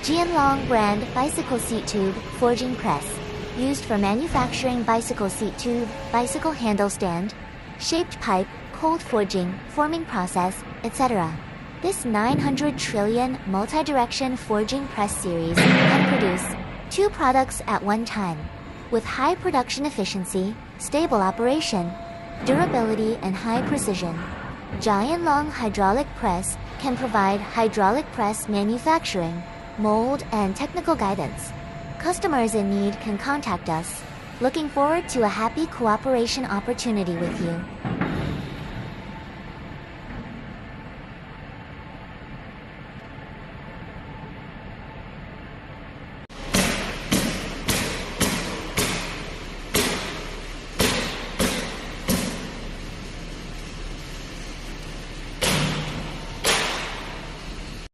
Jianlong brand bicycle seat tube forging press, used for manufacturing bicycle seat tube, bicycle handle stand, shaped pipe, cold forging, forming process, etc. This 900 trillion multi-direction forging press series can produce 2 products at one time, with high production efficiency, stable operation, durability and high precision. Jianlong hydraulic press can provide hydraulic press manufacturing, mold and technical guidance. Customers in need can contact us. Looking forward to a happy cooperation opportunity with you.